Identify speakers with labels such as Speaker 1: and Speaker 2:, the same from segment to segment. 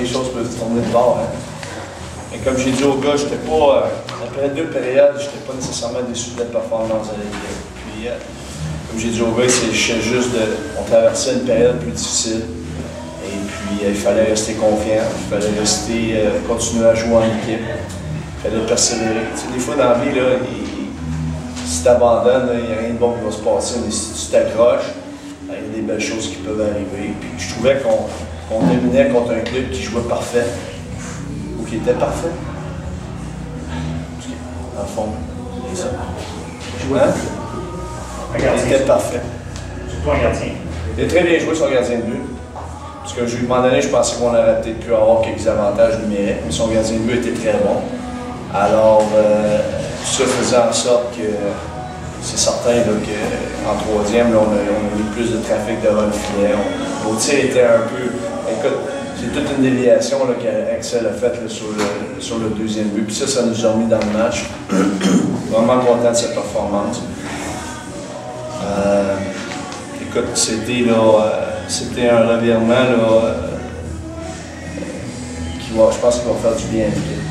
Speaker 1: choses peuvent se tourner de bord. Hein. Et comme j'ai dit au gars, j'étais pas, après 2 périodes, je n'étais pas nécessairement déçu de la performance de l'équipe. Puis, comme j'ai dit au gars, il s'agissait juste on traversait une période plus difficile. Et puis, il fallait rester confiant, il fallait continuer à jouer en équipe, il fallait persévérer. Tu sais, des fois dans la vie, là, si tu abandonnes, il n'y a rien de bon qui va se passer, mais si tu t'accroches, il y a des belles choses qui peuvent arriver. Puis, je trouvais qu'on dominait contre un club qui jouait parfait, ou qui était parfait. Dans le fond, c'est ça. Hein? Il était parfait.
Speaker 2: Surtout un gardien.
Speaker 1: Il a très bien joué son gardien de but. Parce qu'à un moment donné, je pensais qu'on aurait peut-être pu avoir quelques avantages numériques, mais son gardien de but était très bon. Alors, tout ça faisait en sorte que c'est certain qu'en troisième, là, on a eu plus de trafic devant le filet. Nos tirs étaient un peu. Écoute, c'est toute une déviation qu'Axel a faite sur le deuxième but. Puis ça nous a mis dans le match. Vraiment content de cette performance. Écoute, c'était un revirement qui va, je pense qu'il va faire du bien à l'équipe.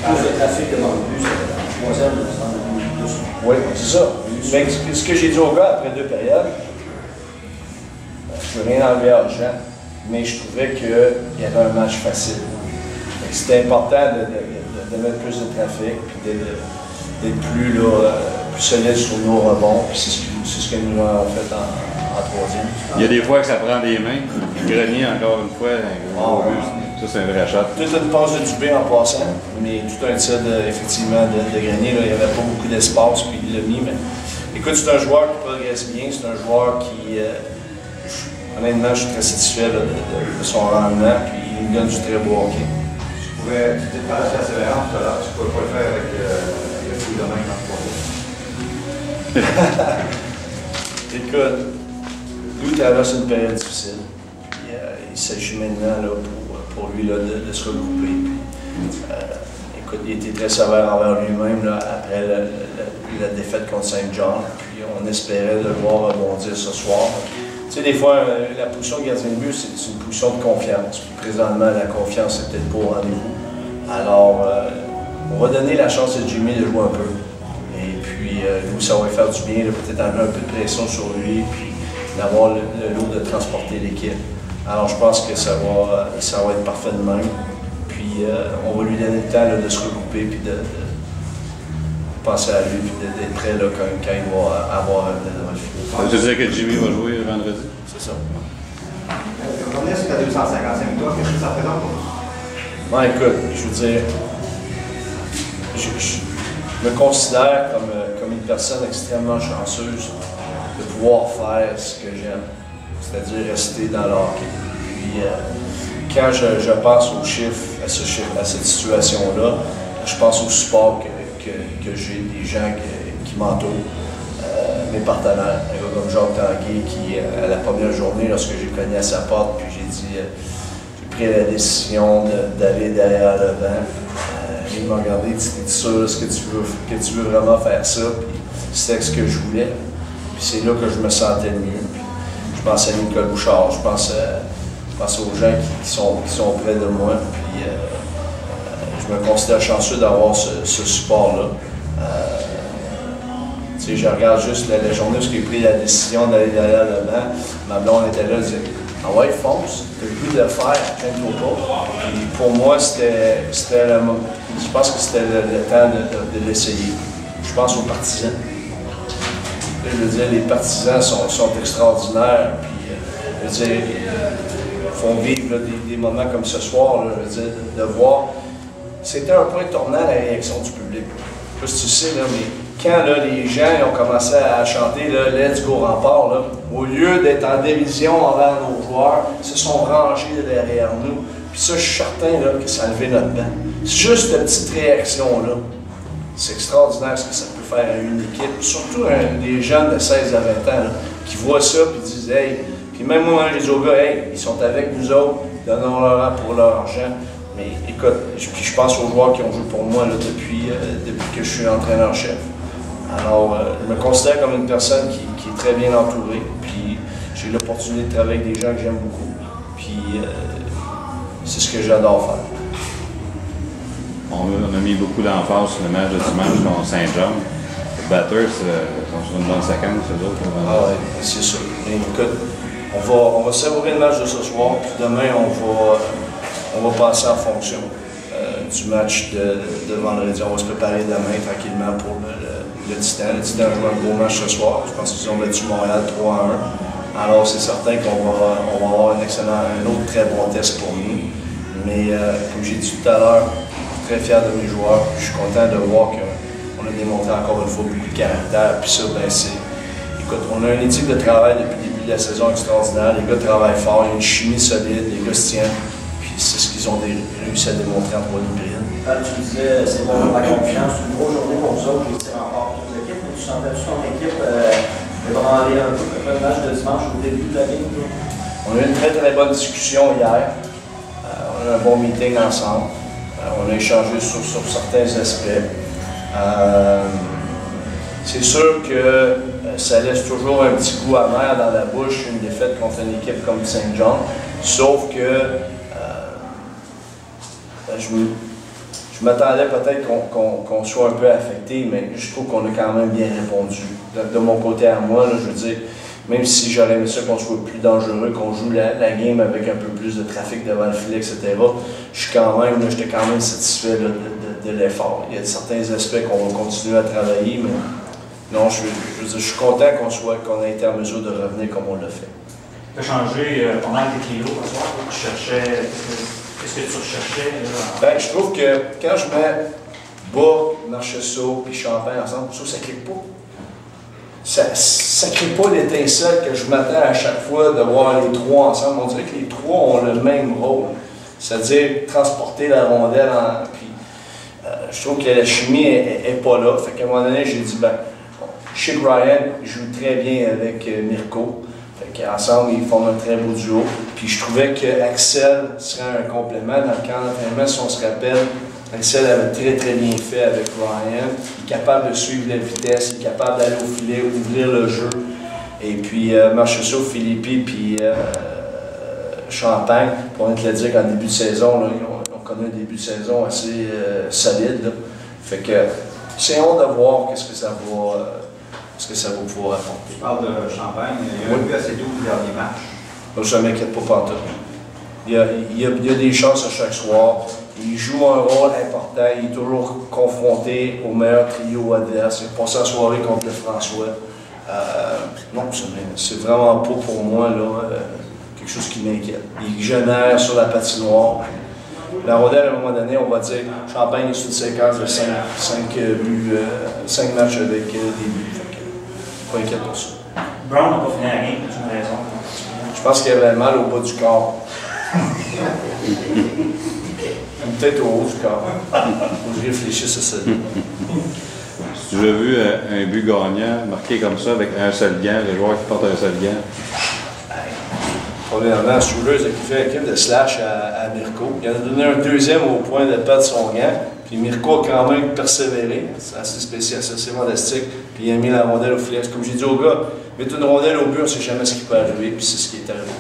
Speaker 3: Plus de trafic devant le but, c'est en troisième, c'est
Speaker 1: oui, c'est ça. Mais ce que j'ai dit au gars après 2 périodes, je ne veux rien enlever à Jean, mais je trouvais qu'il y avait un match facile. C'était important de mettre plus de trafic, puis d'être plus solide sur nos rebonds, puis c'est ce que nous avons fait en troisième.
Speaker 4: Il y a des fois que ça prend des mains. Grenier, encore une fois, ça c'est un vrai shot.
Speaker 1: Toute une passe de Dubé en passant, mais tout un tir effectivement de Grenier. Là, il n'y avait pas beaucoup d'espace, puis il l'a mis. Mais écoute, c'est un joueur qui progresse bien, c'est un joueur qui, honnêtement, je suis très satisfait de son rendement, puis il me donne du très beau hockey.
Speaker 5: Tu t'es parlé de persévérance tout à l'heure, tu ne pourrais pas le faire avec le coup de main dans le poids.
Speaker 1: Écoute, lui traverse une période difficile. Puis, il s'agit maintenant là, pour lui là, de se regrouper. Puis, écoute, il était très sévère envers lui-même après la défaite contre Saint-Jean. Puis on espérait de le voir rebondir ce soir. Tu sais, des fois, la position de gardien de but, c'est une position de confiance. Puis présentement, la confiance n'est peut-être pas au rendez-vous. Alors, on va donner la chance à Jimmy de jouer un peu. Et puis, nous, ça va lui faire du bien, peut-être enlever un peu de pression sur lui, puis d'avoir le lot de transporter l'équipe. Alors, je pense que ça va être parfait de même. Puis, on va lui donner le temps de se regrouper, puis de penser à lui, puis d'être prêt là, quand il va avoir un devant le filet.
Speaker 4: Tu veux dire que Jimmy va jouer vendredi?
Speaker 1: C'est ça.
Speaker 5: On est sur ta 255 victoires, qu'est-ce que ça représente pour nous?
Speaker 1: Bon, écoute, je veux dire, je me considère comme une personne extrêmement chanceuse de pouvoir faire ce que j'aime, c'est-à-dire rester dans le hockey. Puis, quand je pense aux chiffres, à cette situation-là, je pense au support que j'ai des gens qui m'entourent, mes partenaires, un gars comme Jacques Tanguay qui, à la première journée, lorsque j'ai cogné à sa porte, puis j'ai dit, j'ai pris la décision d'aller derrière le banc. Il m'a regardé, il dit, t'es sûr que tu veux vraiment faire ça? Puis c'était ce que je voulais. Puis c'est là que je me sentais le mieux. Puis je pense à Nicolas Bouchard, je pense aux gens qui sont près de moi. Puis je me considère chanceux d'avoir ce support-là. Tu sais, je regarde juste la journée où j'ai pris la décision d'aller derrière le banc. Ma blonde était là, elle disait, ah ouais, fonce, t'as le but de le faire, atteins-toi pas. Puis pour moi, je pense que c'était le temps de l'essayer. Je pense aux partisans. Je veux dire, les partisans sont extraordinaires. Puis, je veux dire, ils font vivre là, des moments comme ce soir, là, je veux dire, de voir. C'était un point tournant la réaction du public. Je sais pas si tu sais, là, mais quand là, les gens ont commencé à chanter là, « Let's go Rempart », là, au lieu d'être en dérision envers nos joueurs, ils se sont rangés derrière nous. Puis ça, je suis certain là, que ça a levé notre banc. C'est juste cette petite réaction-là. C'est extraordinaire ce que ça peut faire à une équipe, surtout des jeunes de 16 à 20 ans là, qui voient ça et disent « Hey ». Puis même moi, j'ai dit aux gars « Hey, ils sont avec nous autres, donnons-leur pour leur argent ». Mais écoute, puis je pense aux joueurs qui ont joué pour moi là, depuis que je suis entraîneur-chef. Alors, je me considère comme une personne qui est très bien entourée. Puis j'ai l'opportunité de travailler avec des gens que j'aime beaucoup. Puis c'est ce que j'adore faire.
Speaker 4: On a mis beaucoup d'emphase sur le match de dimanche contre Saint-Jean. Les batteurs sont sur une bonne séquence, eux autres.
Speaker 1: Ah oui, c'est sûr. Mais écoute, on va savourer le match de ce soir, puis demain, on va passer en fonction du match de vendredi. On va se préparer demain tranquillement pour le Titan. Le Titan joue un beau match ce soir. Je pense qu'ils ont battu Montréal 3-1. Alors, c'est certain qu'on va avoir un autre très bon test pour nous. Mais comme j'ai dit tout à l'heure, je suis très fier de mes joueurs. Je suis content de voir qu'on a démontré encore une fois beaucoup de caractère. Puis ça, ben c'est... Écoute, on a une équipe de travail depuis le début de la saison extraordinaire. Les gars travaillent fort, il y a une chimie solide, les gars se tiennent. Puis c'est ce qu'ils ont réussi à démontrer en troisième période.
Speaker 3: Tu disais, c'est bon pour la confiance. Une grosse journée pour vous autres, les remports toute l'équipe. Tu sentais-tu ton équipe branler un peu après le match de dimanche au début de la game?
Speaker 1: On a eu une très très bonne discussion hier. On a eu un bon meeting ensemble. On a échangé sur certains aspects. C'est sûr que ça laisse toujours un petit goût amer dans la bouche, une défaite contre une équipe comme Saint John. Sauf que je m'attendais peut-être qu'on soit un peu affecté, mais je trouve qu'on a quand même bien répondu. De mon côté à moi, là, je veux dire, même si j'aurais aimé ça qu'on soit plus dangereux, qu'on joue la game avec un peu plus de trafic devant le filet, etc., j'étais quand même satisfait de l'effort. Il y a certains aspects qu'on va continuer à travailler, mais non, je suis content qu'on ait été en mesure de revenir comme on l'a fait.
Speaker 2: Tu as changé pas mal de kilos ce soir. Tu cherchais. Qu'est-ce que tu recherchais?
Speaker 1: Ben, je trouve que quand je mets Bas, Marchessault et Champagne ensemble, ça ne clique pas. Ça ne crée pas l'étincelle que je m'attends à chaque fois de voir les trois ensemble. On dirait que les trois ont le même rôle. C'est-à-dire transporter la rondelle je trouve que la chimie n'est pas là. Fait qu'à un moment donné, j'ai dit, ben, Chick Ryan joue très bien avec Mirko. Fait qu'ensemble, ils forment un très beau duo. Puis je trouvais qu'Axel serait un complément. Dans le camp d'entraînement, si on se rappelle, Axel avait très très bien fait avec Ryan. Il est capable de suivre la vitesse, il est capable d'aller au filet, ouvrir le jeu. Et puis Marchessault, Philippi, puis Champagne, pour te le dire qu'en début de saison, là, on connaît un début de saison assez solide. Là. Fait que c'est honte de voir qu'est-ce que ça va pouvoir apporter.
Speaker 5: Tu parles de Champagne, il y a eu assez 12 derniers matchs.
Speaker 1: Donc, je ne m'inquiète pas pantoute. Il y a des chances à chaque soir. Il joue un rôle important. Il est toujours confronté au meilleur trio adverse. Il a passé la soirée contre le François. Non, c'est vraiment pas pour moi là, quelque chose qui m'inquiète. Il génère sur la patinoire. La rondelle, à un moment donné, on va dire Champagne est sur une séquence de 5 buts, 5 matchs avec des buts. Pas inquiète pour ça.
Speaker 2: Brown n'a pas fini la game, tu as raison.
Speaker 1: Je pense qu'il avait mal au bas du corps. Peut-être au haut du corps. Faut que je réfléchisse à ça.
Speaker 4: Tu as vu un but gagnant marqué comme ça avec un seul gant, le joueur qui porte un seul gant?
Speaker 1: Premièrement, Souleuse qui fait équipe de slash à Mirko. Il en a donné un deuxième au point de perdre son gant. Puis Mirko a quand même persévéré. C'est assez spécial, c'est assez modestique. Puis il a mis la rondelle au filet. Comme j'ai dit au gars, mettre une rondelle au but, on ne sait jamais ce qui peut arriver. Puis c'est ce qui est arrivé.